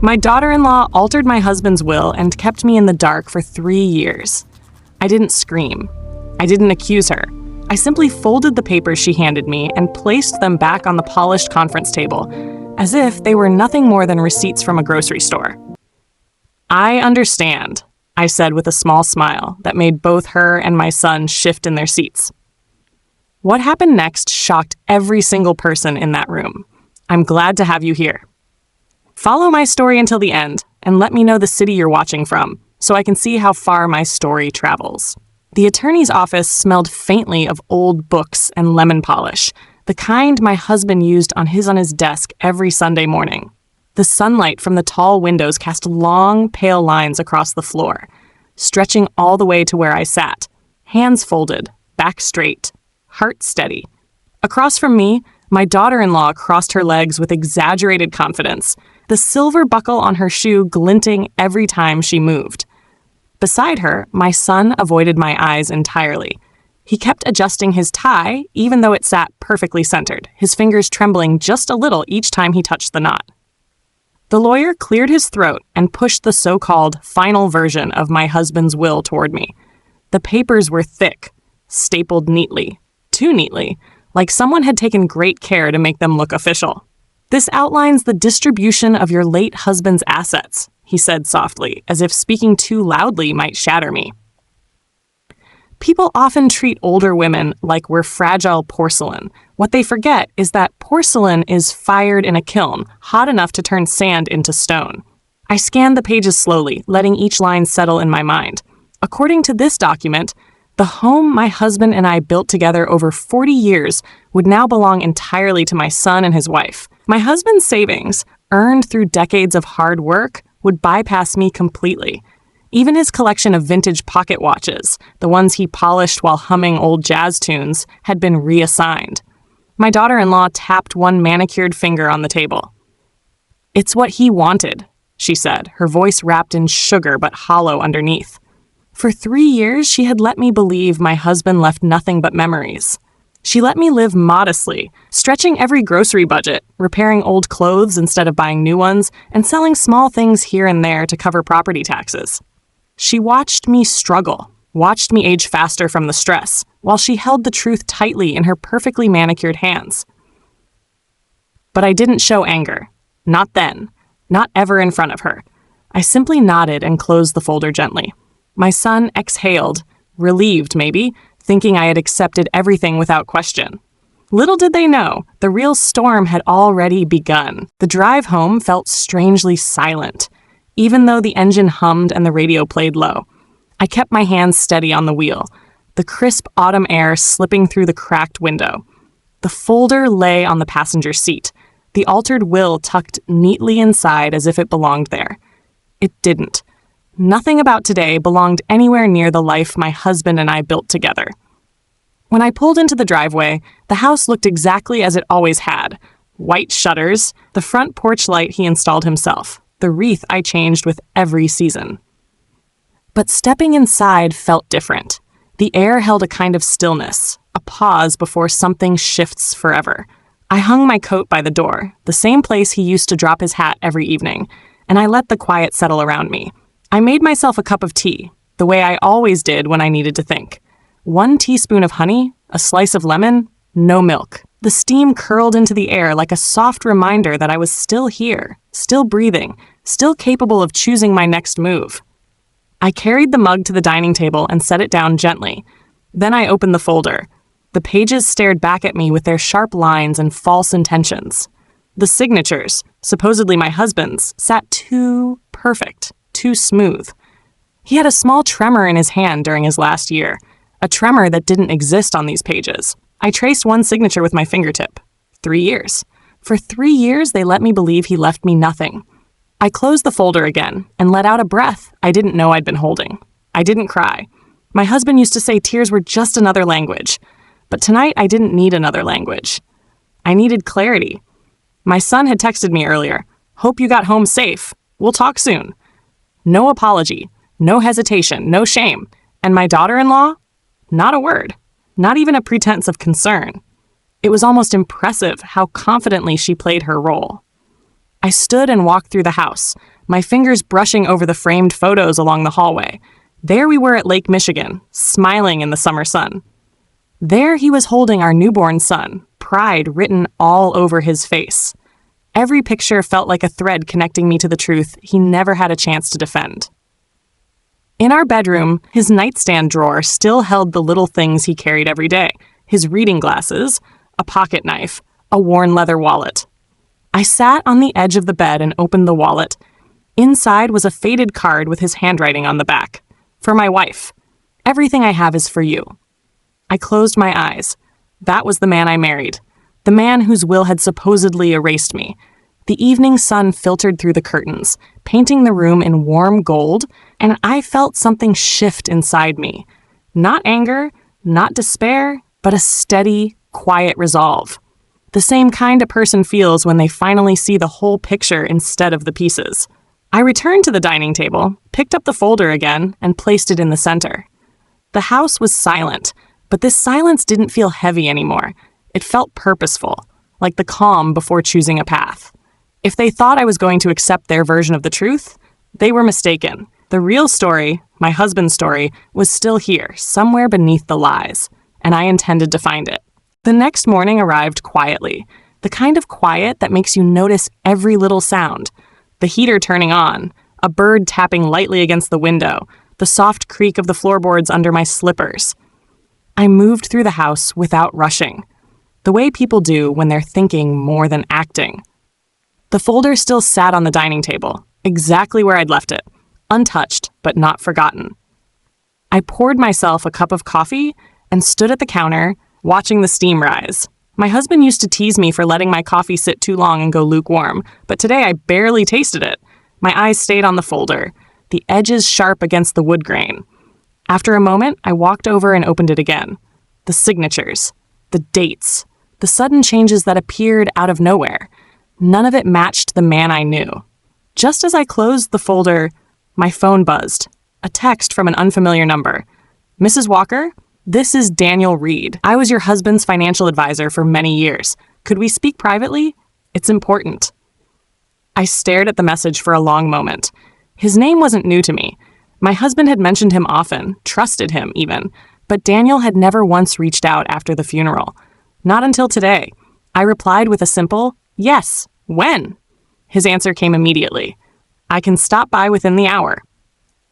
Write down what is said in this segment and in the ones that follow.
My daughter-in-law altered my husband's will and kept me in the dark for 3 years. I didn't scream. I didn't accuse her. I simply folded the papers she handed me and placed them back on the polished conference table, as if they were nothing more than receipts from a grocery store. "I understand," I said with a small smile that made both her and my son shift in their seats. What happened next shocked every single person in that room. I'm glad to have you here. Follow my story until the end, and let me know the city you're watching from, so I can see how far my story travels. The attorney's office smelled faintly of old books and lemon polish, the kind my husband used on his desk every Sunday morning. The sunlight from the tall windows cast long, pale lines across the floor, stretching all the way to where I sat, hands folded, back straight, heart steady. Across from me, my daughter-in-law crossed her legs with exaggerated confidence, the silver buckle on her shoe glinting every time she moved. Beside her, my son avoided my eyes entirely. He kept adjusting his tie, even though it sat perfectly centered, his fingers trembling just a little each time he touched the knot. The lawyer cleared his throat and pushed the so-called final version of my husband's will toward me. The papers were thick, stapled neatly, too neatly, like someone had taken great care to make them look official. "This outlines the distribution of your late husband's assets," he said softly, as if speaking too loudly might shatter me. People often treat older women like we're fragile porcelain. What they forget is that porcelain is fired in a kiln, hot enough to turn sand into stone. I scanned the pages slowly, letting each line settle in my mind. According to this document, the home my husband and I built together over 40 years would now belong entirely to my son and his wife. My husband's savings, earned through decades of hard work, would bypass me completely. Even his collection of vintage pocket watches, the ones he polished while humming old jazz tunes, had been reassigned. My daughter-in-law tapped one manicured finger on the table. "It's what he wanted," she said, her voice wrapped in sugar but hollow underneath. For 3 years, she had let me believe my husband left nothing but memories. She let me live modestly, stretching every grocery budget, repairing old clothes instead of buying new ones, and selling small things here and there to cover property taxes. She watched me struggle, watched me age faster from the stress, while she held the truth tightly in her perfectly manicured hands. But I didn't show anger. Not then. Not ever in front of her. I simply nodded and closed the folder gently. My son exhaled, relieved maybe, thinking I had accepted everything without question. Little did they know, the real storm had already begun. The drive home felt strangely silent, even though the engine hummed and the radio played low. I kept my hands steady on the wheel, the crisp autumn air slipping through the cracked window. The folder lay on the passenger seat, the altered will tucked neatly inside as if it belonged there. It didn't. Nothing about today belonged anywhere near the life my husband and I built together. When I pulled into the driveway, the house looked exactly as it always had. White shutters, the front porch light he installed himself, the wreath I changed with every season. But stepping inside felt different. The air held a kind of stillness, a pause before something shifts forever. I hung my coat by the door, the same place he used to drop his hat every evening, and I let the quiet settle around me. I made myself a cup of tea, the way I always did when I needed to think. 1 teaspoon of honey, a slice of lemon, no milk. The steam curled into the air like a soft reminder that I was still here, still breathing, still capable of choosing my next move. I carried the mug to the dining table and set it down gently. Then I opened the folder. The pages stared back at me with their sharp lines and false intentions. The signatures, supposedly my husband's, sat too perfect, too smooth. He had a small tremor in his hand during his last year, a tremor that didn't exist on these pages. I traced one signature with my fingertip. 3 years. For 3 years, they let me believe he left me nothing. I closed the folder again and let out a breath I didn't know I'd been holding. I didn't cry. My husband used to say tears were just another language. But tonight, I didn't need another language. I needed clarity. My son had texted me earlier. "Hope you got home safe. We'll talk soon." No apology, no hesitation, no shame. And my daughter-in-law? Not a word. Not even a pretense of concern. It was almost impressive how confidently she played her role. I stood and walked through the house, my fingers brushing over the framed photos along the hallway. There we were at Lake Michigan, smiling in the summer sun. There he was holding our newborn son, pride written all over his face. Every picture felt like a thread connecting me to the truth he never had a chance to defend. In our bedroom, his nightstand drawer still held the little things he carried every day: his reading glasses, a pocket knife, a worn leather wallet. I sat on the edge of the bed and opened the wallet. Inside was a faded card with his handwriting on the back. For my wife. Everything I have is for you. I closed my eyes. That was the man I married. The man whose will had supposedly erased me. The evening sun filtered through the curtains, painting the room in warm gold, and I felt something shift inside me. Not anger, not despair, but a steady, quiet resolve. The same kind a person feels when they finally see the whole picture instead of the pieces. I returned to the dining table, picked up the folder again, and placed it in the center. The house was silent, but this silence didn't feel heavy anymore. It felt purposeful, like the calm before choosing a path. If they thought I was going to accept their version of the truth, they were mistaken. The real story, my husband's story, was still here, somewhere beneath the lies, and I intended to find it. The next morning arrived quietly, the kind of quiet that makes you notice every little sound. The heater turning on, a bird tapping lightly against the window, the soft creak of the floorboards under my slippers. I moved through the house without rushing, the way people do when they're thinking more than acting. The folder still sat on the dining table, exactly where I'd left it, untouched but not forgotten. I poured myself a cup of coffee and stood at the counter, watching the steam rise. My husband used to tease me for letting my coffee sit too long and go lukewarm, but today I barely tasted it. My eyes stayed on the folder, the edges sharp against the wood grain. After a moment, I walked over and opened it again. The signatures, the dates, the sudden changes that appeared out of nowhere. None of it matched the man I knew. Just as I closed the folder, my phone buzzed. A text from an unfamiliar number. "Mrs. Walker, this is Daniel Reed. I was your husband's financial advisor for many years. Could we speak privately? It's important." I stared at the message for a long moment. His name wasn't new to me. My husband had mentioned him often, trusted him even, but Daniel had never once reached out after the funeral. Not until today. I replied with a simple, "Yes, when?" His answer came immediately. "I can stop by within the hour."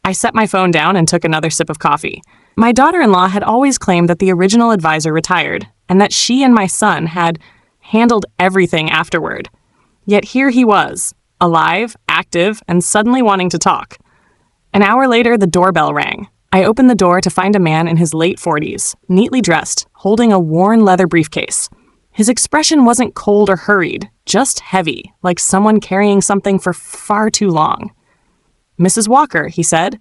I set my phone down and took another sip of coffee. My daughter-in-law had always claimed that the original advisor retired, and that she and my son had handled everything afterward. Yet here he was, alive, active, and suddenly wanting to talk. An hour later, the doorbell rang. I opened the door to find a man in his late 40s, neatly dressed, holding a worn leather briefcase. His expression wasn't cold or hurried, just heavy, like someone carrying something for far too long. "Mrs. Walker," he said,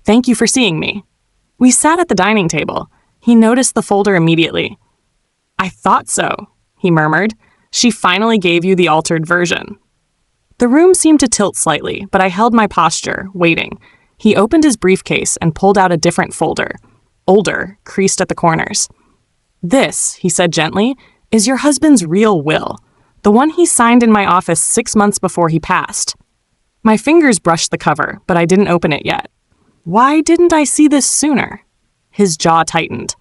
"thank you for seeing me." We sat at the dining table. He noticed the folder immediately. "I thought so," he murmured. "She finally gave you the altered version." The room seemed to tilt slightly, but I held my posture, waiting. He opened his briefcase and pulled out a different folder, older, creased at the corners. "This," he said gently, "is your husband's real will, the one he signed in my office 6 months before he passed." My fingers brushed the cover, but I didn't open it yet. Why didn't I see this sooner? His jaw tightened.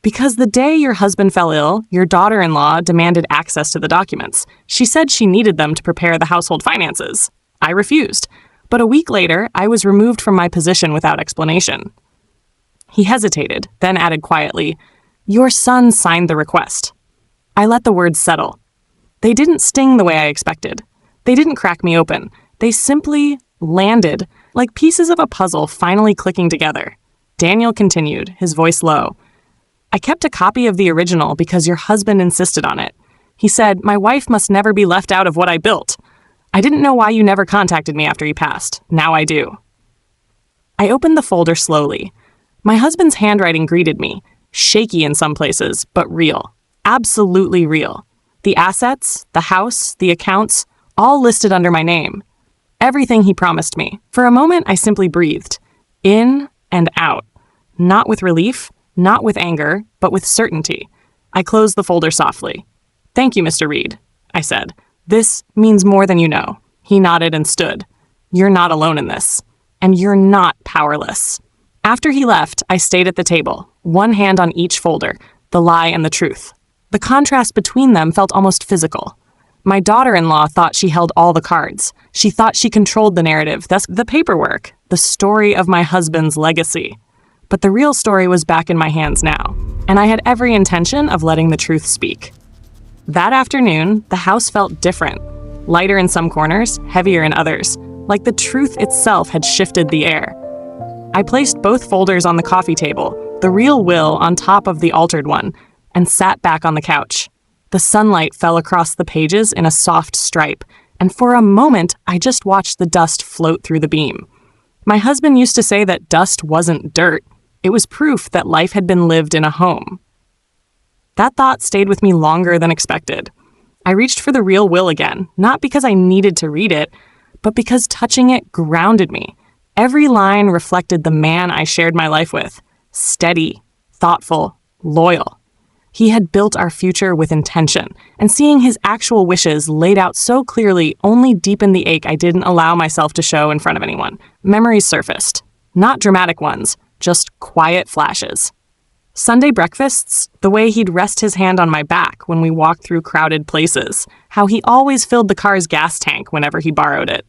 "Because the day your husband fell ill, your daughter-in-law demanded access to the documents. She said she needed them to prepare the household finances. I refused. But a week later, I was removed from my position without explanation." He hesitated, then added quietly, "Your son signed the request." I let the words settle. They didn't sting the way I expected. They didn't crack me open. They simply landed, like pieces of a puzzle finally clicking together. Daniel continued, his voice low. "I kept a copy of the original because your husband insisted on it. He said, 'My wife must never be left out of what I built.' I didn't know why you never contacted me after he passed. Now I do." I opened the folder slowly. My husband's handwriting greeted me, shaky in some places, but real. Absolutely real. The assets, the house, the accounts, all listed under my name. Everything he promised me. For a moment, I simply breathed. In and out. Not with relief, not with anger, but with certainty. I closed the folder softly. "Thank you, Mr. Reed," I said. "This means more than you know." He nodded and stood. "You're not alone in this. And you're not powerless." After he left, I stayed at the table, one hand on each folder, the lie and the truth. The contrast between them felt almost physical. My daughter-in-law thought she held all the cards. She thought she controlled the narrative, thus the paperwork, the story of my husband's legacy. But the real story was back in my hands now, and I had every intention of letting the truth speak. That afternoon, the house felt different, lighter in some corners, heavier in others, like the truth itself had shifted the air. I placed both folders on the coffee table, the real will on top of the altered one, and sat back on the couch. The sunlight fell across the pages in a soft stripe, and for a moment, I just watched the dust float through the beam. My husband used to say that dust wasn't dirt. It was proof that life had been lived in a home. That thought stayed with me longer than expected. I reached for the real will again, not because I needed to read it, but because touching it grounded me. Every line reflected the man I shared my life with. Steady, thoughtful, loyal. He had built our future with intention, and seeing his actual wishes laid out so clearly only deepened the ache I didn't allow myself to show in front of anyone. Memories surfaced. Not dramatic ones, just quiet flashes. Sunday breakfasts, the way he'd rest his hand on my back when we walked through crowded places, how he always filled the car's gas tank whenever he borrowed it.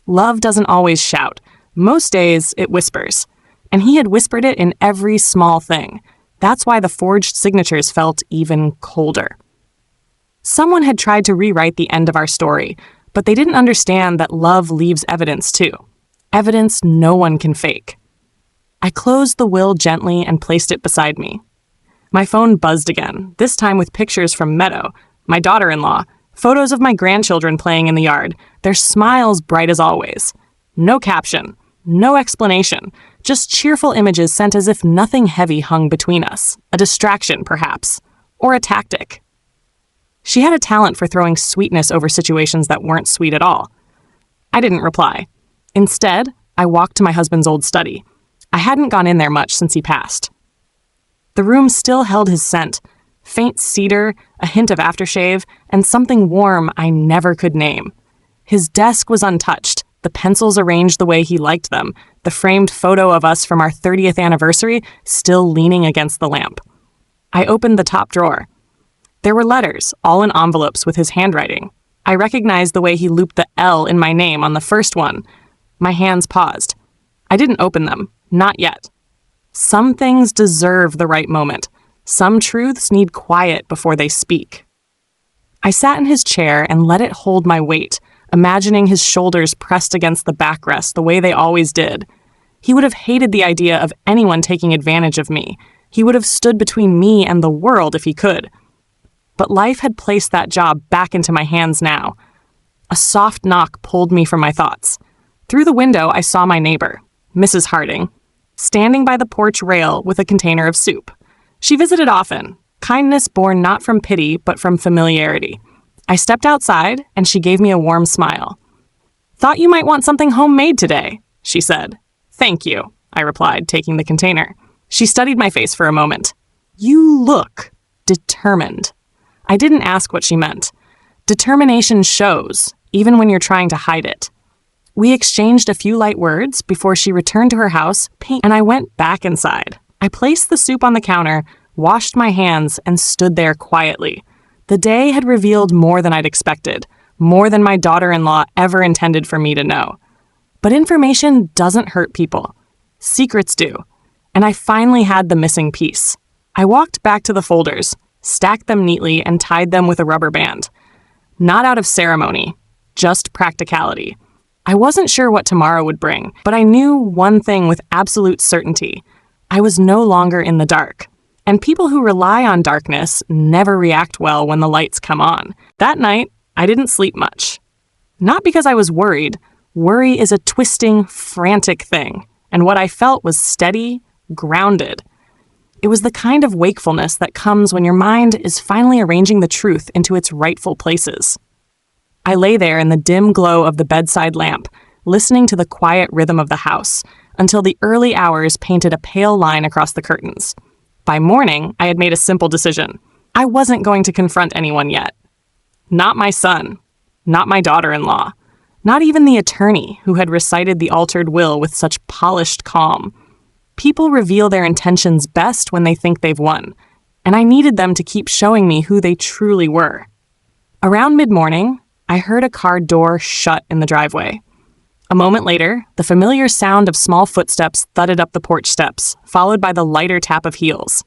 Love doesn't always shout. Most days, it whispers. And he had whispered it in every small thing. That's why the forged signatures felt even colder. Someone had tried to rewrite the end of our story, but they didn't understand that love leaves evidence too. Evidence no one can fake. I closed the will gently and placed it beside me. My phone buzzed again, this time with pictures from Meadow, my daughter-in-law, photos of my grandchildren playing in the yard, their smiles bright as always. No caption. No explanation, just cheerful images sent as if nothing heavy hung between us, a distraction perhaps, or a tactic. She had a talent for throwing sweetness over situations that weren't sweet at all. I didn't reply. Instead, I walked to my husband's old study. I hadn't gone in there much since he passed. The room still held his scent, faint cedar, a hint of aftershave, and something warm I never could name. His desk was untouched, the pencils arranged the way he liked them, the framed photo of us from our 30th anniversary still leaning against the lamp. I opened the top drawer. There were letters, all in envelopes with his handwriting. I recognized the way he looped the L in my name on the first one. My hands paused. I didn't open them, not yet. Some things deserve the right moment. Some truths need quiet before they speak. I sat in his chair and let it hold my weight, imagining his shoulders pressed against the backrest the way they always did. He would have hated the idea of anyone taking advantage of me. He would have stood between me and the world if he could. But life had placed that job back into my hands now. A soft knock pulled me from my thoughts. Through the window, I saw my neighbor, Mrs. Harding, standing by the porch rail with a container of soup. She visited often, kindness born not from pity but from familiarity. I stepped outside, and she gave me a warm smile. "Thought you might want something homemade today," she said. "Thank you," I replied, taking the container. She studied my face for a moment. "You look determined." I didn't ask what she meant. Determination shows, even when you're trying to hide it. We exchanged a few light words before she returned to her house, and I went back inside. I placed the soup on the counter, washed my hands, and stood there quietly. The day had revealed more than I'd expected, more than my daughter-in-law ever intended for me to know. But information doesn't hurt people. Secrets do. And I finally had the missing piece. I walked back to the folders, stacked them neatly, and tied them with a rubber band. Not out of ceremony, just practicality. I wasn't sure what tomorrow would bring, but I knew one thing with absolute certainty. I was no longer in the dark. And people who rely on darkness never react well when the lights come on. That night, I didn't sleep much. Not because I was worried. Worry is a twisting, frantic thing. And what I felt was steady, grounded. It was the kind of wakefulness that comes when your mind is finally arranging the truth into its rightful places. I lay there in the dim glow of the bedside lamp, listening to the quiet rhythm of the house, until the early hours painted a pale line across the curtains. By morning, I had made a simple decision. I wasn't going to confront anyone yet. Not my son. Not my daughter-in-law. Not even the attorney who had recited the altered will with such polished calm. People reveal their intentions best when they think they've won, and I needed them to keep showing me who they truly were. Around mid-morning, I heard a car door shut in the driveway. A moment later, the familiar sound of small footsteps thudded up the porch steps, followed by the lighter tap of heels.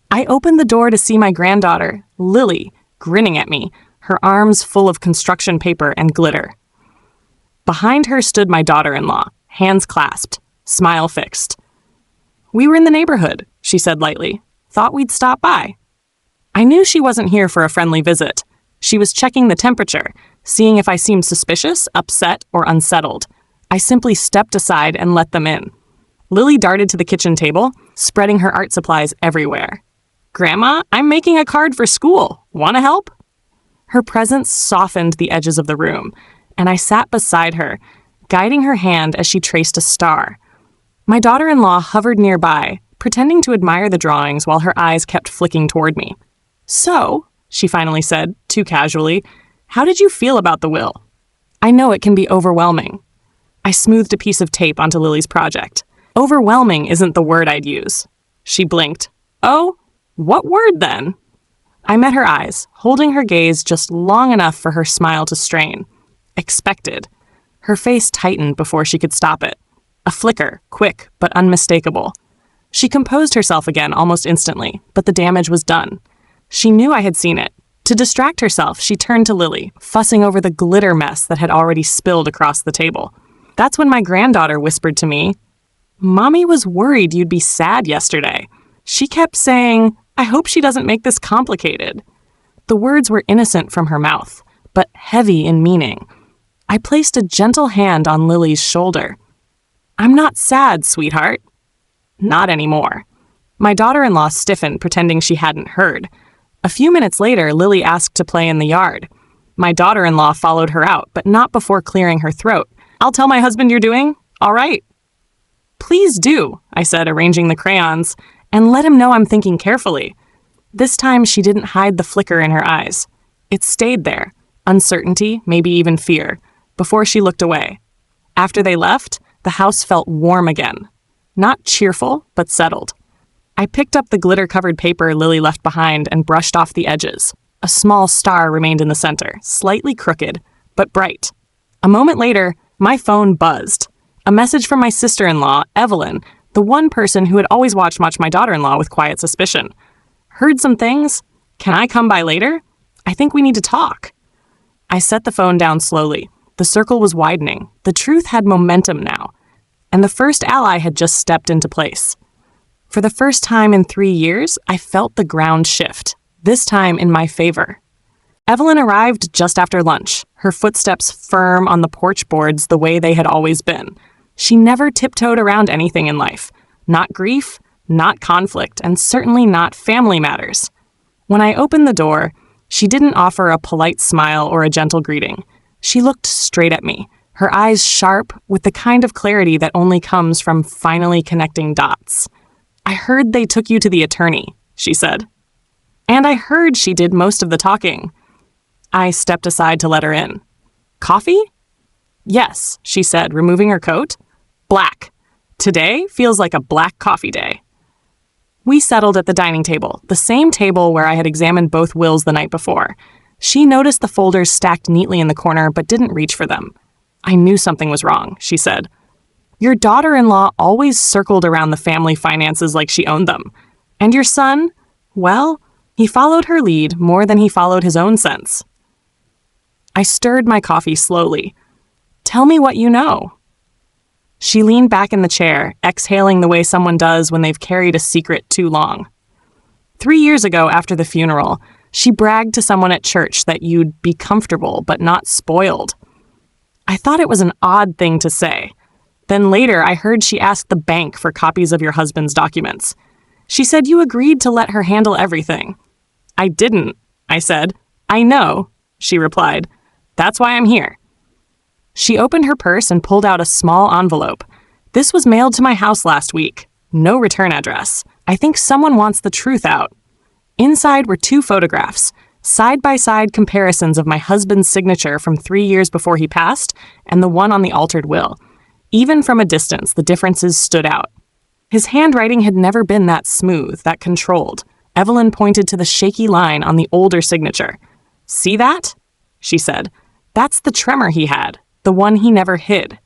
I opened the door to see my granddaughter, Lily, grinning at me, her arms full of construction paper and glitter. Behind her stood my daughter-in-law, hands clasped, smile fixed. "We were in the neighborhood," she said lightly. "Thought we'd stop by." I knew she wasn't here for a friendly visit. She was checking the temperature, seeing if I seemed suspicious, upset, or unsettled. I simply stepped aside and let them in. Lily darted to the kitchen table, spreading her art supplies everywhere. "Grandma, I'm making a card for school. Want to help?" Her presence softened the edges of the room, and I sat beside her, guiding her hand as she traced a star. My daughter-in-law hovered nearby, pretending to admire the drawings while her eyes kept flicking toward me. "So," she finally said, too casually, "how did you feel about the will?" I know it can be overwhelming. I smoothed a piece of tape onto Lily's project. Overwhelming isn't the word I'd use. She blinked. "Oh, what word then?" I met her eyes, holding her gaze just long enough for her smile to strain. Expected. Her face tightened before she could stop it. A flicker, quick but unmistakable. She composed herself again almost instantly, but the damage was done. She knew I had seen it. To distract herself, she turned to Lily, fussing over the glitter mess that had already spilled across the table. That's when my granddaughter whispered to me, "Mommy was worried you'd be sad yesterday. She kept saying, I hope she doesn't make this complicated." The words were innocent from her mouth, but heavy in meaning. I placed a gentle hand on Lily's shoulder. "I'm not sad, sweetheart." Not anymore. My daughter-in-law stiffened, pretending she hadn't heard. A few minutes later, Lily asked to play in the yard. My daughter-in-law followed her out, but not before clearing her throat. "I'll tell my husband you're doing all right." "Please do," I said, arranging the crayons, "and let him know I'm thinking carefully." This time, she didn't hide the flicker in her eyes. It stayed there, uncertainty, maybe even fear, before she looked away. After they left, the house felt warm again. Not cheerful, but settled. I picked up the glitter-covered paper Lily left behind and brushed off the edges. A small star remained in the center, slightly crooked, but bright. A moment later, my phone buzzed. A message from my sister-in-law, Evelyn, the one person who had always watched my daughter-in-law with quiet suspicion. "Heard some things? Can I come by later? I think we need to talk." I set the phone down slowly. The circle was widening. The truth had momentum now. And the first ally had just stepped into place. For the first time in 3 years, I felt the ground shift, this time in my favor. Evelyn arrived just after lunch, her footsteps firm on the porch boards the way they had always been. She never tiptoed around anything in life. Not grief, not conflict, and certainly not family matters. When I opened the door, she didn't offer a polite smile or a gentle greeting. She looked straight at me, her eyes sharp with the kind of clarity that only comes from finally connecting dots. "I heard they took you to the attorney," she said. "And I heard she did most of the talking." I stepped aside to let her in. "Coffee?" "Yes," she said, removing her coat. "Black. Today feels like a black coffee day." We settled at the dining table, the same table where I had examined both wills the night before. She noticed the folders stacked neatly in the corner but didn't reach for them. "I knew something was wrong," she said. "Your daughter-in-law always circled around the family finances like she owned them. And your son? Well, he followed her lead more than he followed his own sense." I stirred my coffee slowly. "Tell me what you know." She leaned back in the chair, exhaling the way someone does when they've carried a secret too long. 3 years ago, after the funeral, she bragged to someone at church that you'd be comfortable but not spoiled. I thought it was an odd thing to say. Then later, I heard she asked the bank for copies of your husband's documents. She said you agreed to let her handle everything. "I didn't," I said. "I know," she replied. "That's why I'm here." She opened her purse and pulled out a small envelope. "This was mailed to my house last week. No return address. I think someone wants the truth out." Inside were 2 photographs, Side-by-side comparisons of my husband's signature from 3 years before he passed and the one on the altered will. Even from a distance, the differences stood out. His handwriting had never been that smooth, that controlled. Evelyn pointed to the shaky line on the older signature. "See that?" she said. "That's the tremor he had, the one he never hid."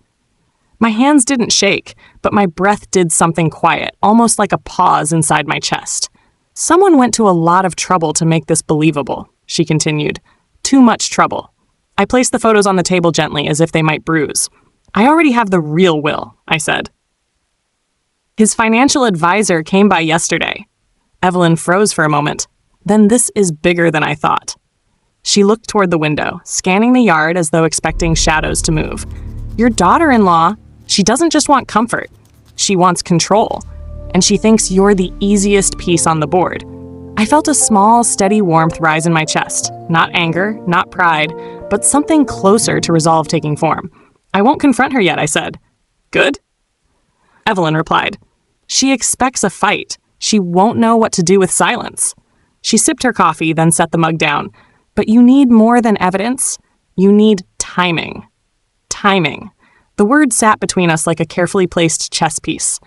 My hands didn't shake, but my breath did something quiet, almost like a pause inside my chest. "Someone went to a lot of trouble to make this believable," she continued. "Too much trouble." I placed the photos on the table gently, as if they might bruise. "I already have the real will," I said. "His financial advisor came by yesterday." Evelyn froze for a moment. "Then this is bigger than I thought." She looked toward the window, scanning the yard as though expecting shadows to move. "Your daughter-in-law, she doesn't just want comfort. She wants control. And she thinks you're the easiest piece on the board." I felt a small, steady warmth rise in my chest. Not anger, not pride, but something closer to resolve taking form. "I won't confront her yet," I said. "Good?" Evelyn replied. "She expects a fight. She won't know what to do with silence." She sipped her coffee, then set the mug down. "But you need more than evidence. You need timing." Timing. The word sat between us like a carefully placed chess piece.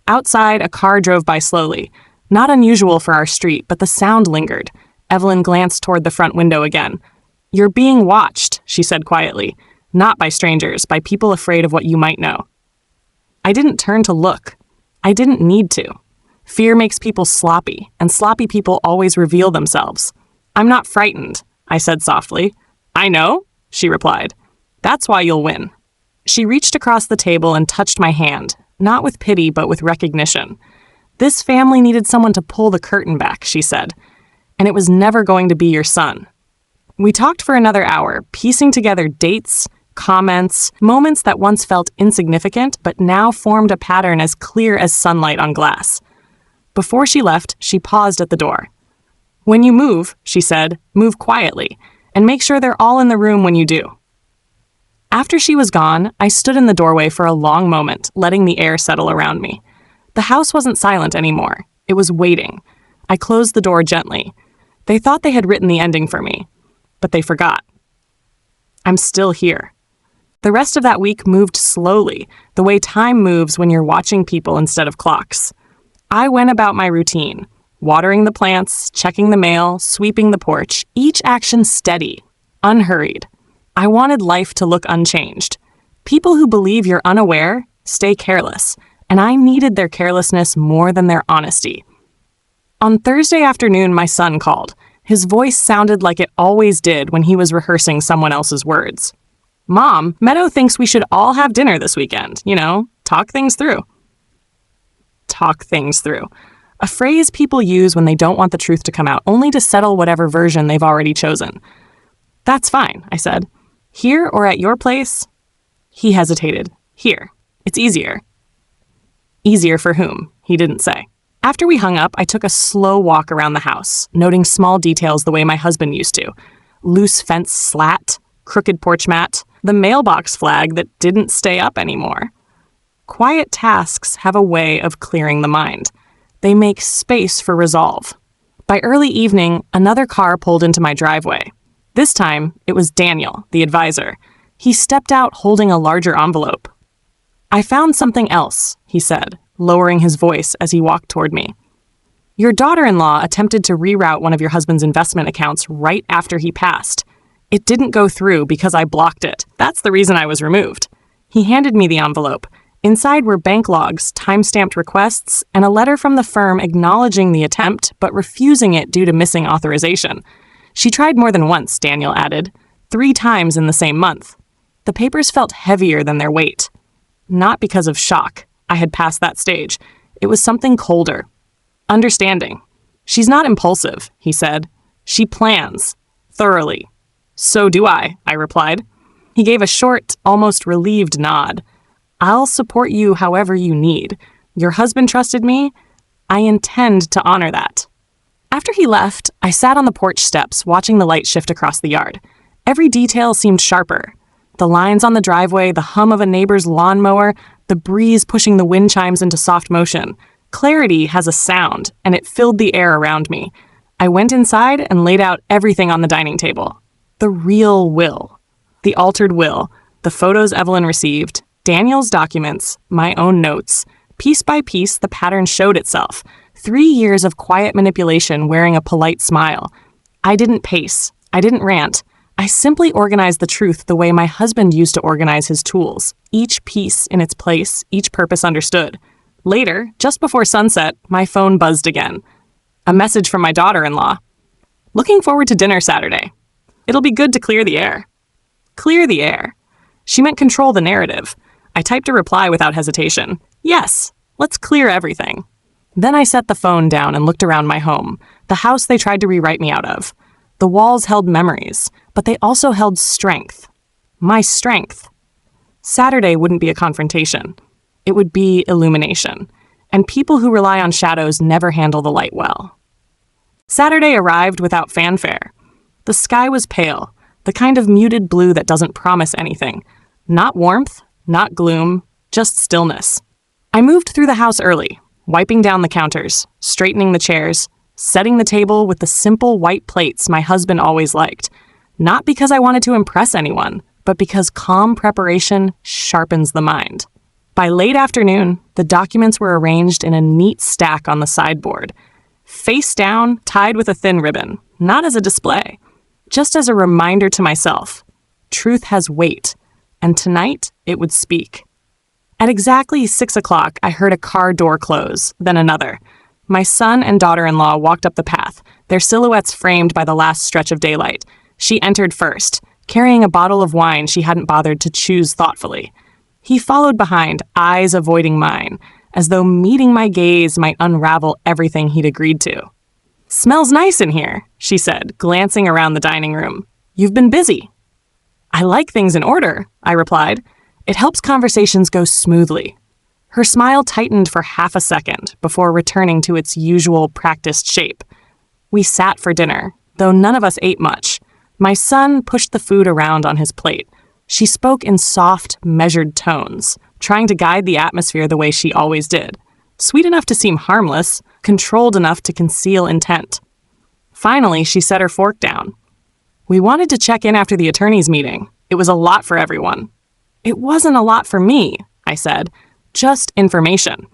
Outside, a car drove by slowly. Not unusual for our street, but the sound lingered. Evelyn glanced toward the front window again. "You're being watched," she said quietly. "Not by strangers, by people afraid of what you might know." I didn't turn to look. I didn't need to. Fear makes people sloppy, and sloppy people always reveal themselves. "I'm not frightened," I said softly. "I know," she replied. "That's why you'll win." She reached across the table and touched my hand, not with pity but with recognition. "This family needed someone to pull the curtain back," she said, "and it was never going to be your son." We talked for another hour, piecing together dates, comments, moments that once felt insignificant but now formed a pattern as clear as sunlight on glass. Before she left, she paused at the door. "When you move," she said, "move quietly, and make sure they're all in the room when you do." After she was gone, I stood in the doorway for a long moment, letting the air settle around me. The house wasn't silent anymore. It was waiting. I closed the door gently. They thought they had written the ending for me, but they forgot. I'm still here. The rest of that week moved slowly, the way time moves when you're watching people instead of clocks. I went about my routine, watering the plants, checking the mail, sweeping the porch, each action steady, unhurried. I wanted life to look unchanged. People who believe you're unaware stay careless, and I needed their carelessness more than their honesty. On Thursday afternoon, my son called. His voice sounded like it always did when he was rehearsing someone else's words. "Mom, Meadow thinks we should all have dinner this weekend. Talk things through." Talk things through. A phrase people use when they don't want the truth to come out, only to settle whatever version they've already chosen. "That's fine," I said. "Here or at your place?" He hesitated. "Here. It's easier." Easier for whom? He didn't say. After we hung up, I took a slow walk around the house, noting small details the way my husband used to. Loose fence slat, crooked porch mat, the mailbox flag that didn't stay up anymore. Quiet tasks have a way of clearing the mind. They make space for resolve. By early evening, another car pulled into my driveway. This time, it was Daniel, the advisor. He stepped out holding a larger envelope. "I found something else," he said, lowering his voice as he walked toward me. "Your daughter-in-law attempted to reroute one of your husband's investment accounts right after he passed. It didn't go through because I blocked it. That's the reason I was removed." He handed me the envelope. Inside were bank logs, time-stamped requests, and a letter from the firm acknowledging the attempt but refusing it due to missing authorization. She tried more than once, Daniel added, 3 times in the same month. The papers felt heavier than their weight. Not because of shock. I had passed that stage. It was something colder. Understanding. "She's not impulsive," he said. "She plans. Thoroughly." "So do I replied. He gave a short, almost relieved nod. "I'll support you however you need. Your husband trusted me. I intend to honor that." After he left, I sat on the porch steps, watching the light shift across the yard. Every detail seemed sharper. The lines on the driveway, the hum of a neighbor's lawnmower, the breeze pushing the wind chimes into soft motion. Clarity has a sound, and it filled the air around me. I went inside and laid out everything on the dining table. The real will. The altered will, the photos Evelyn received, Daniel's documents, my own notes. Piece by piece, the pattern showed itself. 3 years of quiet manipulation wearing a polite smile. I didn't pace. I didn't rant. I simply organized the truth the way my husband used to organize his tools. Each piece in its place, each purpose understood. Later, just before sunset, my phone buzzed again. A message from my daughter-in-law. Looking forward to dinner Saturday. It'll be good to clear the air. Clear the air. She meant control the narrative. I typed a reply without hesitation. Yes, let's clear everything. Then I set the phone down and looked around my home, the house they tried to rewrite me out of. The walls held memories, but they also held strength. My strength. Saturday wouldn't be a confrontation. It would be illumination. And people who rely on shadows never handle the light well. Saturday arrived without fanfare. The sky was pale, the kind of muted blue that doesn't promise anything. Not warmth, not gloom, just stillness. I moved through the house early, wiping down the counters, straightening the chairs, setting the table with the simple white plates my husband always liked. Not because I wanted to impress anyone, but because calm preparation sharpens the mind. By late afternoon, the documents were arranged in a neat stack on the sideboard. Face down, tied with a thin ribbon, not as a display, just as a reminder to myself. Truth has weight, and tonight it would speak. At exactly 6 o'clock, I heard a car door close, then another. My son and daughter-in-law walked up the path, their silhouettes framed by the last stretch of daylight. She entered first, carrying a bottle of wine she hadn't bothered to choose thoughtfully. He followed behind, eyes avoiding mine, as though meeting my gaze might unravel everything he'd agreed to. "Smells nice in here," she said, glancing around the dining room. "You've been busy." "I like things in order," I replied. "It helps conversations go smoothly." Her smile tightened for half a second before returning to its usual practiced shape. We sat for dinner, though none of us ate much. My son pushed the food around on his plate. She spoke in soft, measured tones, trying to guide the atmosphere the way she always did. Sweet enough to seem harmless, controlled enough to conceal intent. Finally, she set her fork down. "We wanted to check in after the attorney's meeting. It was a lot for everyone." "It wasn't a lot for me," I said. "Just information."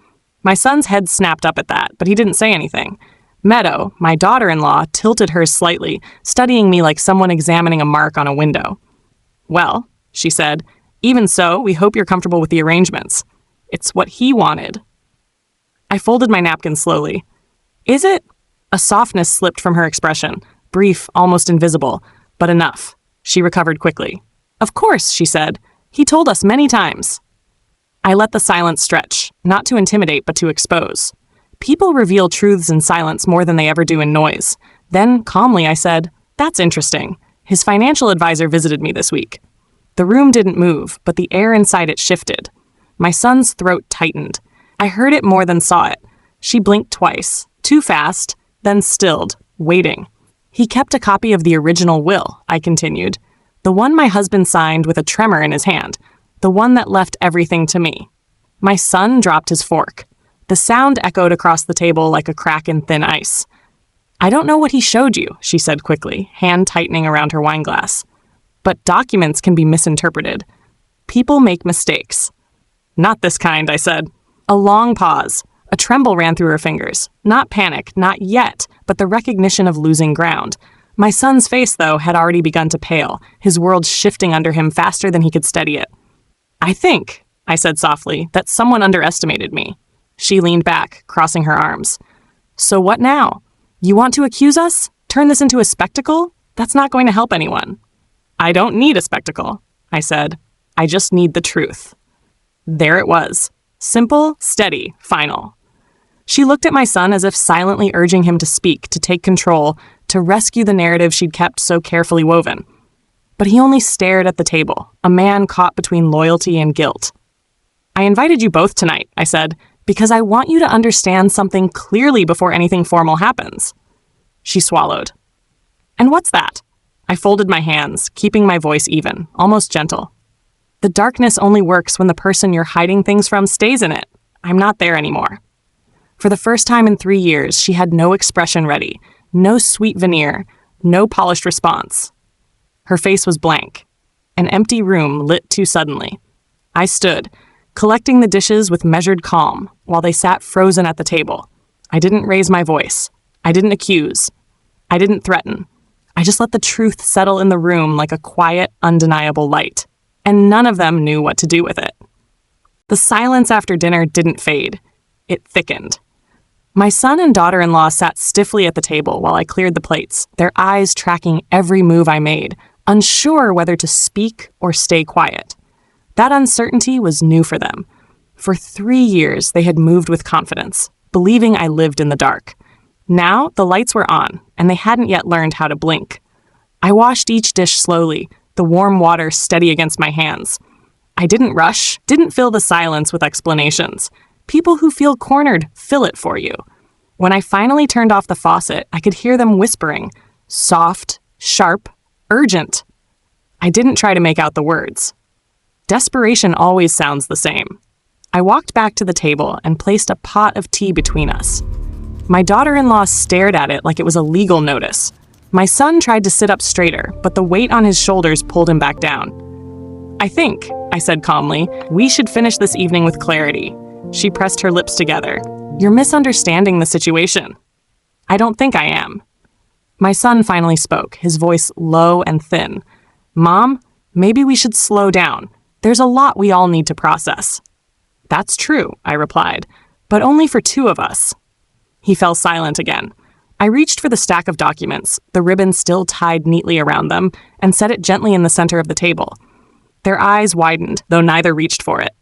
My son's head snapped up at that, but he didn't say anything. Meadow, my daughter-in-law, tilted hers slightly, studying me like someone examining a mark on a window. "Well," she said, "even so, we hope you're comfortable with the arrangements. It's what he wanted." I folded my napkin slowly. "Is it?" A softness slipped from her expression, brief, almost invisible, but enough. She recovered quickly. "Of course," she said. "He told us many times." I let the silence stretch, not to intimidate, but to expose. People reveal truths in silence more than they ever do in noise. Then, calmly, I said, "That's interesting. His financial advisor visited me this week." The room didn't move, but the air inside it shifted. My son's throat tightened. I heard it more than saw it. She blinked twice, too fast, then stilled, waiting. "He kept a copy of the original will," I continued. "The one my husband signed with a tremor in his hand. The one that left everything to me." My son dropped his fork. The sound echoed across the table like a crack in thin ice. "I don't know what he showed you," she said quickly, hand tightening around her wineglass. "But documents can be misinterpreted. People make mistakes." "Not this kind," I said. A long pause. A tremble ran through her fingers. Not panic, not yet, but the recognition of losing ground. My son's face, though, had already begun to pale, his world shifting under him faster than he could steady it. "I think," I said softly, "that someone underestimated me." She leaned back, crossing her arms. "So what now? You want to accuse us? Turn this into a spectacle? That's not going to help anyone." "I don't need a spectacle," I said. "I just need the truth." There it was. Simple, steady, final. She looked at my son as if silently urging him to speak, to take control, to rescue the narrative she'd kept so carefully woven. But he only stared at the table, a man caught between loyalty and guilt. "I invited you both tonight," I said, "because I want you to understand something clearly before anything formal happens." She swallowed. "And what's that?" I folded my hands, keeping my voice even, almost gentle. "The darkness only works when the person you're hiding things from stays in it. I'm not there anymore." For the first time in 3 years, she had no expression ready, No sweet veneer, no polished response. Her face was blank. An empty room lit too suddenly. I stood, collecting the dishes with measured calm, while they sat frozen at the table. I didn't raise my voice. I didn't accuse. I didn't threaten. I just let the truth settle in the room like a quiet, undeniable light. And none of them knew what to do with it. The silence after dinner didn't fade. It thickened. My son and daughter-in-law sat stiffly at the table while I cleared the plates, their eyes tracking every move I made, unsure whether to speak or stay quiet. That uncertainty was new for them. For 3 years, they had moved with confidence, believing I lived in the dark. Now, the lights were on, and they hadn't yet learned how to blink. I washed each dish slowly, the warm water steady against my hands. I didn't rush, didn't fill the silence with explanations. People who feel cornered fill it for you. When I finally turned off the faucet, I could hear them whispering, soft, sharp, urgent. I didn't try to make out the words. Desperation always sounds the same. I walked back to the table and placed a pot of tea between us. My daughter-in-law stared at it like it was a legal notice. My son tried to sit up straighter, but the weight on his shoulders pulled him back down. I think, I said calmly, we should finish this evening with clarity. She pressed her lips together. You're misunderstanding the situation. I don't think I am. My son finally spoke, his voice low and thin. Mom, maybe we should slow down. There's a lot we all need to process. That's true, I replied, but only for 2 of us. He fell silent again. I reached for the stack of documents, the ribbon still tied neatly around them, and set it gently in the center of the table. Their eyes widened, though neither reached for it.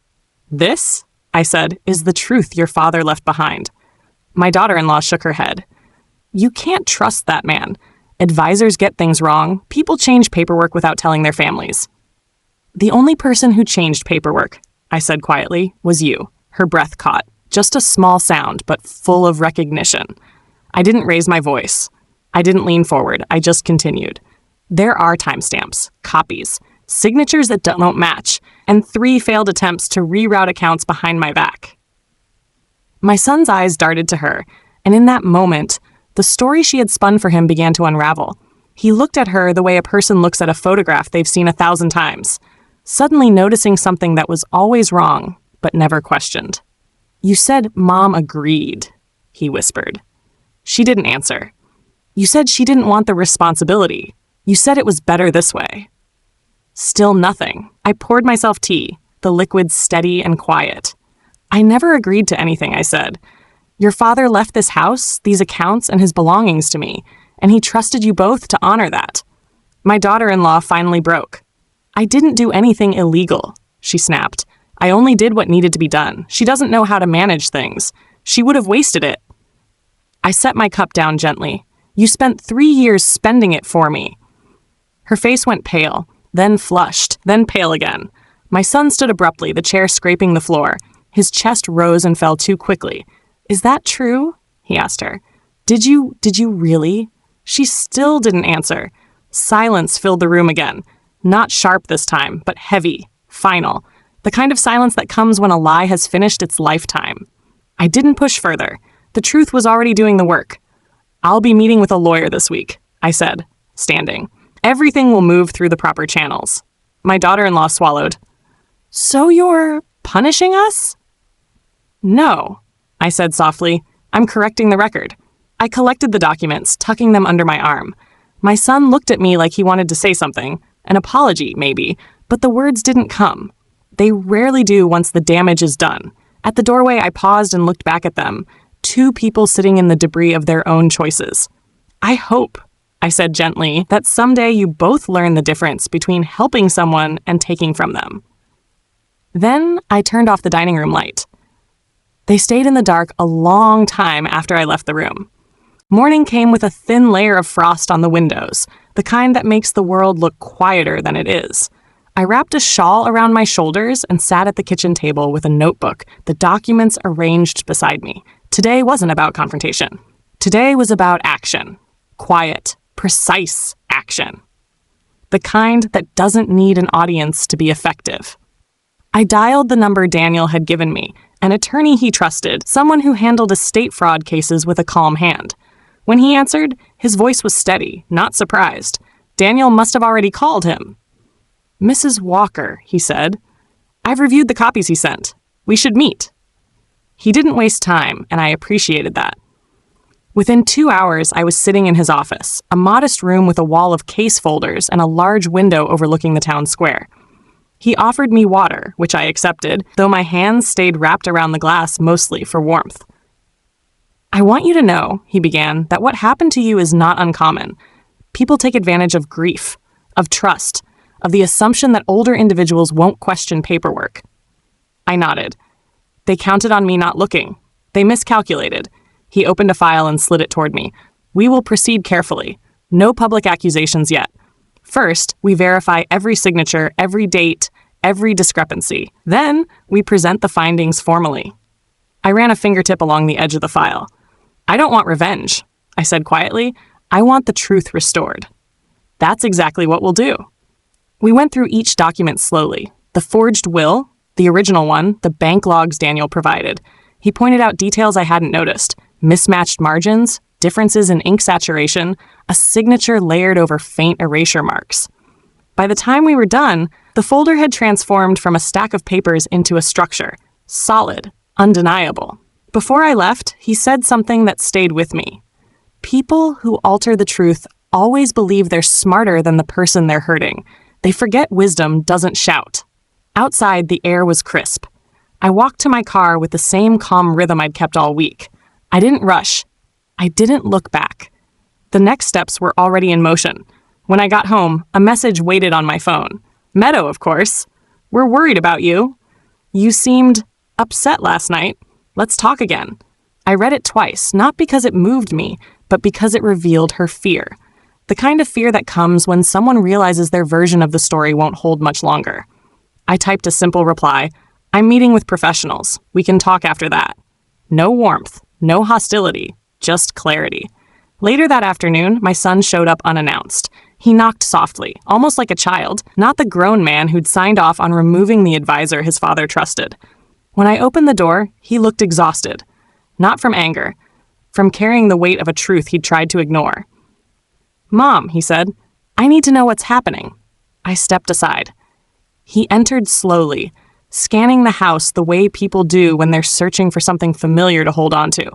This, I said, is the truth your father left behind. My daughter-in-law shook her head. You can't trust that man. Advisors get things wrong. People change paperwork without telling their families. The only person who changed paperwork, I said quietly, was you. Her breath caught. Just a small sound, but full of recognition. I didn't raise my voice. I didn't lean forward. I just continued. There are timestamps, copies, signatures that don't match, and 3 failed attempts to reroute accounts behind my back. My son's eyes darted to her, and in that moment, the story she had spun for him began to unravel. He looked at her the way a person looks at a photograph they've seen 1,000 times, suddenly noticing something that was always wrong, but never questioned. You said Mom agreed, he whispered. She didn't answer. You said she didn't want the responsibility. You said it was better this way. Still nothing. I poured myself tea, the liquid steady and quiet. I never agreed to anything, I said. Your father left this house, these accounts, and his belongings to me, and he trusted you both to honor that. My daughter-in-law finally broke. I didn't do anything illegal, she snapped. I only did what needed to be done. She doesn't know how to manage things. She would have wasted it. I set my cup down gently. You spent 3 years spending it for me. Her face went pale, then flushed, then pale again. My son stood abruptly, the chair scraping the floor. His chest rose and fell too quickly. Is that true? He asked her. Did you really? She still didn't answer. Silence filled the room again. Not sharp this time, but heavy, final. The kind of silence that comes when a lie has finished its lifetime. I didn't push further. The truth was already doing the work. I'll be meeting with a lawyer this week, I said, standing. Everything will move through the proper channels. My daughter-in-law swallowed. So you're punishing us? No, I said softly. I'm correcting the record. I collected the documents, tucking them under my arm. My son looked at me like he wanted to say something, an apology, maybe, but the words didn't come. They rarely do once the damage is done. At the doorway, I paused and looked back at them, 2 people sitting in the debris of their own choices. I hope, I said gently, that someday you both learn the difference between helping someone and taking from them. Then I turned off the dining room light. They stayed in the dark a long time after I left the room. Morning came with a thin layer of frost on the windows, the kind that makes the world look quieter than it is. I wrapped a shawl around my shoulders and sat at the kitchen table with a notebook, the documents arranged beside me. Today wasn't about confrontation. Today was about action. Quiet, precise action. The kind that doesn't need an audience to be effective. I dialed the number Daniel had given me, an attorney he trusted, someone who handled estate fraud cases with a calm hand. When he answered, his voice was steady, not surprised. Daniel must have already called him. "Mrs. Walker," he said. "I've reviewed the copies he sent. We should meet." He didn't waste time, and I appreciated that. Within 2 hours, I was sitting in his office, a modest room with a wall of case folders and a large window overlooking the town square. He offered me water, which I accepted, though my hands stayed wrapped around the glass mostly for warmth. "I want you to know," he began, "that what happened to you is not uncommon. People take advantage of grief, of trust, of the assumption that older individuals won't question paperwork." I nodded. "They counted on me not looking. They miscalculated." He opened a file and slid it toward me. "We will proceed carefully. No public accusations yet. First, we verify every signature, every date, every discrepancy. Then, we present the findings formally." I ran a fingertip along the edge of the file. "I don't want revenge," I said quietly. "I want the truth restored." "That's exactly what we'll do." We went through each document slowly. The forged will, the original one, the bank logs Daniel provided. He pointed out details I hadn't noticed. Mismatched margins, differences in ink saturation, a signature layered over faint erasure marks. By the time we were done, the folder had transformed from a stack of papers into a structure. Solid, undeniable. Before I left, he said something that stayed with me. People who alter the truth always believe they're smarter than the person they're hurting. They forget wisdom doesn't shout. Outside, the air was crisp. I walked to my car with the same calm rhythm I'd kept all week. I didn't rush. I didn't look back. The next steps were already in motion. When I got home, a message waited on my phone. Meadow, of course. "We're worried about you. You seemed upset last night. Let's talk again." I read it twice, not because it moved me, but because it revealed her fear. The kind of fear that comes when someone realizes their version of the story won't hold much longer. I typed a simple reply. "I'm meeting with professionals. We can talk after that." No warmth, no hostility, just clarity. Later that afternoon, my son showed up unannounced. He knocked softly, almost like a child, not the grown man who'd signed off on removing the advisor his father trusted. When I opened the door, he looked exhausted. Not from anger, from carrying the weight of a truth he'd tried to ignore. "Mom," he said, "I need to know what's happening." I stepped aside. He entered slowly, scanning the house the way people do when they're searching for something familiar to hold on to.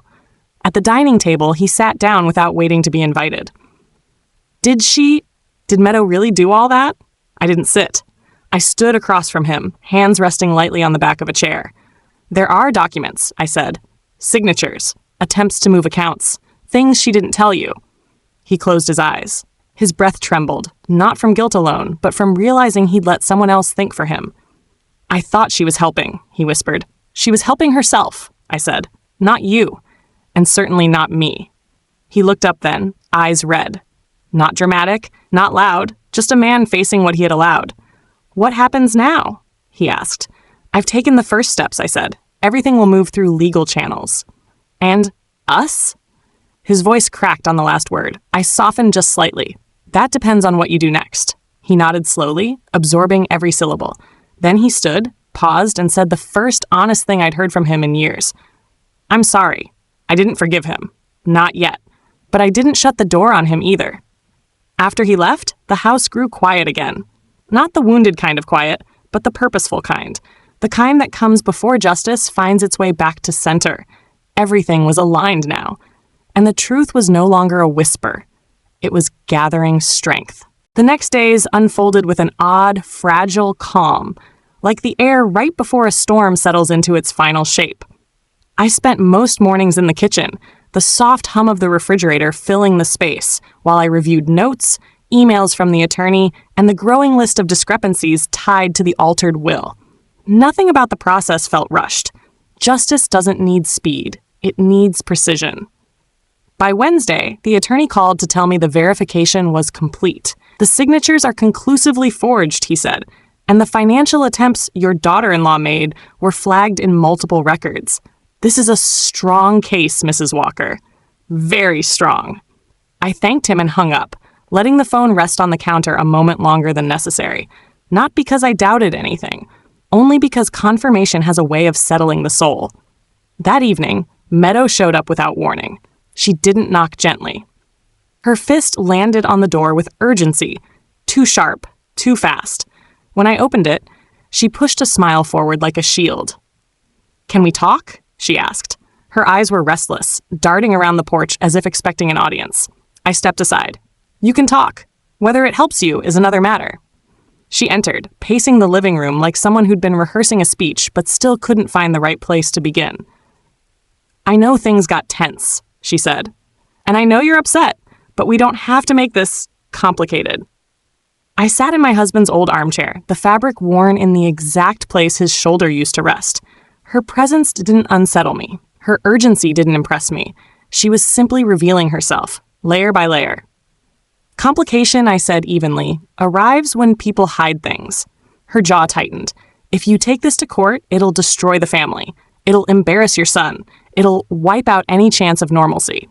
At the dining table, he sat down without waiting to be invited. Did Meadow really do all that?" I didn't sit. I stood across from him, hands resting lightly on the back of a chair. "There are documents," I said. "Signatures, attempts to move accounts, things she didn't tell you." He closed his eyes. His breath trembled, not from guilt alone, but from realizing he'd let someone else think for him. "I thought she was helping," he whispered. "She was helping herself," I said. "Not you. And certainly not me." He looked up then, eyes red. Not dramatic, not loud, just a man facing what he had allowed. "What happens now?" he asked. "I've taken the first steps," I said. "Everything will move through legal channels." "And us?" His voice cracked on the last word. I softened just slightly. "That depends on what you do next." He nodded slowly, absorbing every syllable. Then he stood, paused, and said the first honest thing I'd heard from him in years. "I'm sorry. I didn't forgive him. Not yet. But I didn't shut the door on him either." After he left, the house grew quiet again. Not the wounded kind of quiet, but the purposeful kind. The kind that comes before justice finds its way back to center. Everything was aligned now. And the truth was no longer a whisper. It was gathering strength. The next days unfolded with an odd, fragile calm, like the air right before a storm settles into its final shape. I spent most mornings in the kitchen, the soft hum of the refrigerator filling the space, while I reviewed notes, emails from the attorney, and the growing list of discrepancies tied to the altered will. Nothing about the process felt rushed. Justice doesn't need speed. It needs precision. By Wednesday, the attorney called to tell me the verification was complete. "The signatures are conclusively forged," he said, "and the financial attempts your daughter-in-law made were flagged in multiple records. This is a strong case, Mrs. Walker. Very strong." I thanked him and hung up, letting the phone rest on the counter a moment longer than necessary. Not because I doubted anything, only because confirmation has a way of settling the soul. That evening, Meadow showed up without warning. She didn't knock gently. Her fist landed on the door with urgency, too sharp, too fast. When I opened it, she pushed a smile forward like a shield. "Can we talk?" she asked. Her eyes were restless, darting around the porch as if expecting an audience. I stepped aside. "You can talk. Whether it helps you is another matter." She entered, pacing the living room like someone who'd been rehearsing a speech but still couldn't find the right place to begin. "I know things got tense," she said. "And I know you're upset, but we don't have to make this complicated." I sat in my husband's old armchair, the fabric worn in the exact place his shoulder used to rest. Her presence didn't unsettle me. Her urgency didn't impress me. She was simply revealing herself, layer by layer. "Complication," I said evenly, "arrives when people hide things." Her jaw tightened. "If you take this to court, it'll destroy the family. It'll embarrass your son. It'll wipe out any chance of normalcy."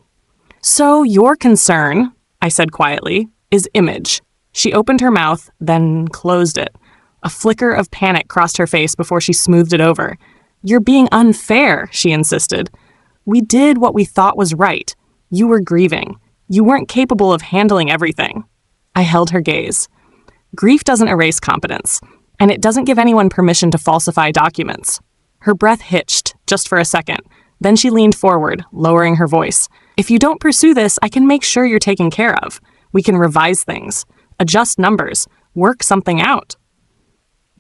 "So your concern," I said quietly, "is image." She opened her mouth, then closed it. A flicker of panic crossed her face before she smoothed it over. "You're being unfair," she insisted. "We did what we thought was right. You were grieving. You weren't capable of handling everything." I held her gaze. Grief doesn't erase competence, and it doesn't give anyone permission to falsify documents. Her breath hitched, just for a second. Then she leaned forward, lowering her voice. "If you don't pursue this, I can make sure you're taken care of. We can revise things, adjust numbers, work something out."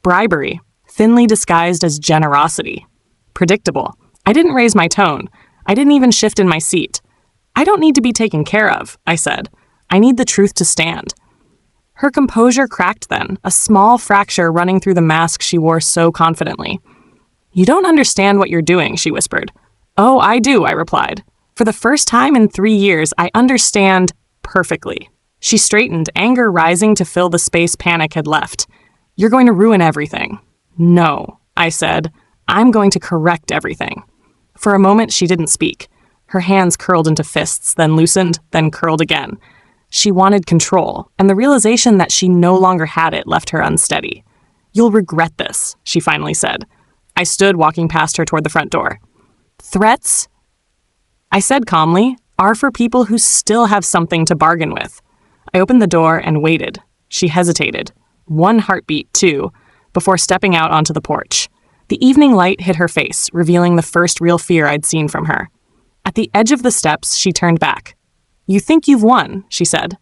Bribery, thinly disguised as generosity. Predictable. I didn't raise my tone. I didn't even shift in my seat. "I don't need to be taken care of," I said. "I need the truth to stand." Her composure cracked then, a small fracture running through the mask she wore so confidently. "You don't understand what you're doing," she whispered. "Oh, I do," I replied. "For the first time in 3 years, I understand perfectly." She straightened, anger rising to fill the space panic had left. "You're going to ruin everything." "No," I said. "I'm going to correct everything." For a moment, she didn't speak. Her hands curled into fists, then loosened, then curled again. She wanted control, and the realization that she no longer had it left her unsteady. "You'll regret this," she finally said. I stood, walking past her toward the front door. "Threats," I said calmly, "are for people who still have something to bargain with." I opened the door and waited. She hesitated. One heartbeat, too, before stepping out onto the porch. The evening light hit her face, revealing the first real fear I'd seen from her. At the edge of the steps, she turned back. "You think you've won," she said.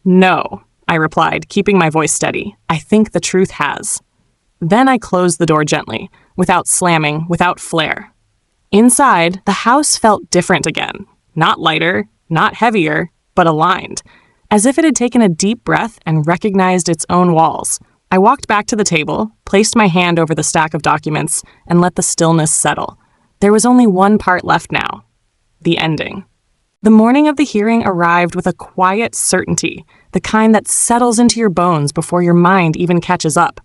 "No," I replied, keeping my voice steady. "I think the truth has." Then I closed the door gently, without slamming, without flair. Inside, the house felt different again. Not lighter, not heavier, but aligned, as if it had taken a deep breath and recognized its own walls. I walked back to the table, placed my hand over the stack of documents, and let the stillness settle. There was only one part left now. The ending. The morning of the hearing arrived with a quiet certainty, the kind that settles into your bones before your mind even catches up.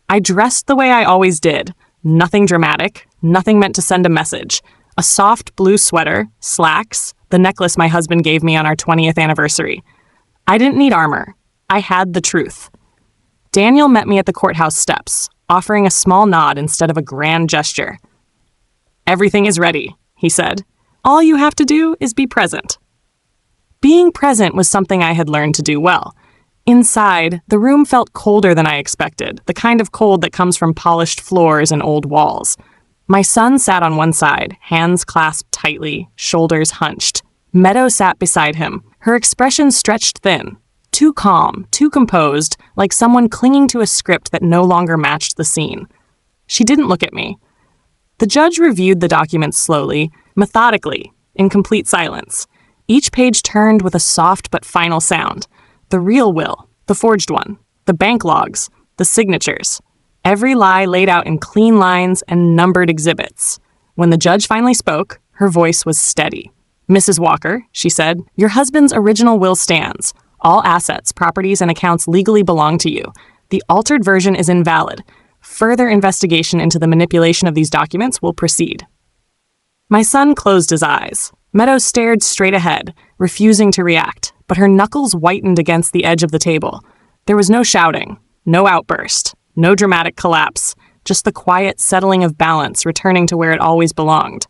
I dressed the way I always did. Nothing dramatic, nothing meant to send a message. A soft blue sweater, slacks, the necklace my husband gave me on our 20th anniversary. I didn't need armor. I had the truth. Daniel met me at the courthouse steps, offering a small nod instead of a grand gesture. "Everything is ready," he said. "All you have to do is be present." Being present was something I had learned to do well. Inside, the room felt colder than I expected, the kind of cold that comes from polished floors and old walls. My son sat on one side, hands clasped tightly, shoulders hunched. Meadow sat beside him, her expression stretched thin, too calm, too composed, like someone clinging to a script that no longer matched the scene. She didn't look at me. The judge reviewed the documents slowly, methodically, in complete silence. Each page turned with a soft but final sound. The real will, the forged one, the bank logs, the signatures. Every lie laid out in clean lines and numbered exhibits. When the judge finally spoke, her voice was steady. "Mrs. Walker," she said, "your husband's original will stands. All assets, properties, and accounts legally belong to you. The altered version is invalid. Further investigation into the manipulation of these documents will proceed." My son closed his eyes. Meadow stared straight ahead, refusing to react, but her knuckles whitened against the edge of the table. There was no shouting, no outburst, no dramatic collapse, just the quiet settling of balance returning to where it always belonged.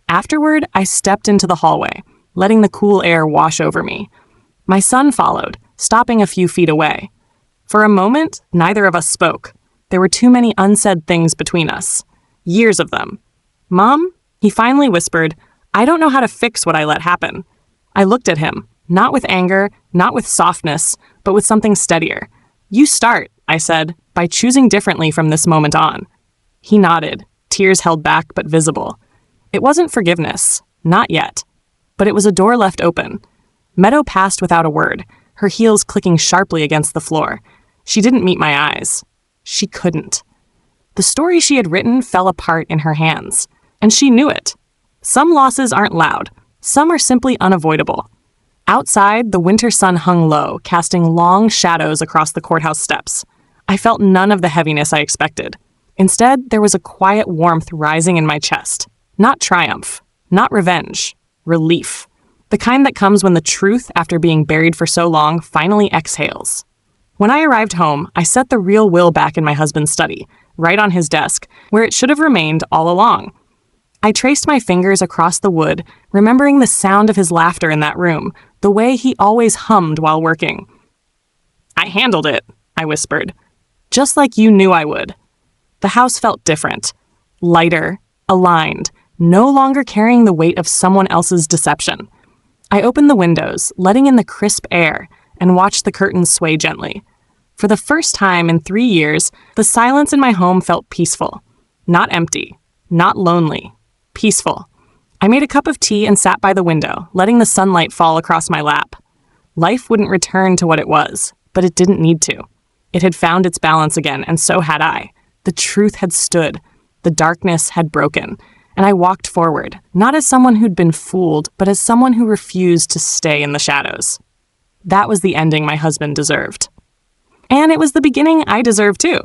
Afterward, I stepped into the hallway. letting the cool air wash over me. My son followed, stopping a few feet away. For a moment, neither of us spoke. There were too many unsaid things between us. Years of them. "Mom," he finally whispered, "I don't know how to fix what I let happen." I looked at him, not with anger, not with softness, but with something steadier. "You start," I said, "by choosing differently from this moment on." He nodded, tears held back but visible. It wasn't forgiveness, not yet. But it was a door left open. Meadow passed without a word, her heels clicking sharply against the floor. She didn't meet my eyes. She couldn't. The story she had written fell apart in her hands, and she knew it. Some losses aren't loud. Some are simply unavoidable. Outside, the winter sun hung low, casting long shadows across the courthouse steps. I felt none of the heaviness I expected. Instead, there was a quiet warmth rising in my chest. Not triumph, not revenge, relief. The kind that comes when the truth, after being buried for so long, finally exhales. When I arrived home, I set the real will back in my husband's study, right on his desk, where it should have remained all along. I traced my fingers across the wood, remembering the sound of his laughter in that room, the way he always hummed while working. "I handled it," I whispered. "Just like you knew I would." The house felt different. Lighter, aligned, no longer carrying the weight of someone else's deception. I opened the windows, letting in the crisp air, and watched the curtains sway gently. For the first time in 3 years, the silence in my home felt peaceful. Not empty, not lonely, peaceful. I made a cup of tea and sat by the window, letting the sunlight fall across my lap. Life wouldn't return to what it was, but it didn't need to. It had found its balance again, and so had I. The truth had stood. The darkness had broken. And I walked forward, not as someone who'd been fooled, but as someone who refused to stay in the shadows. That was the ending my husband deserved. And it was the beginning I deserved too.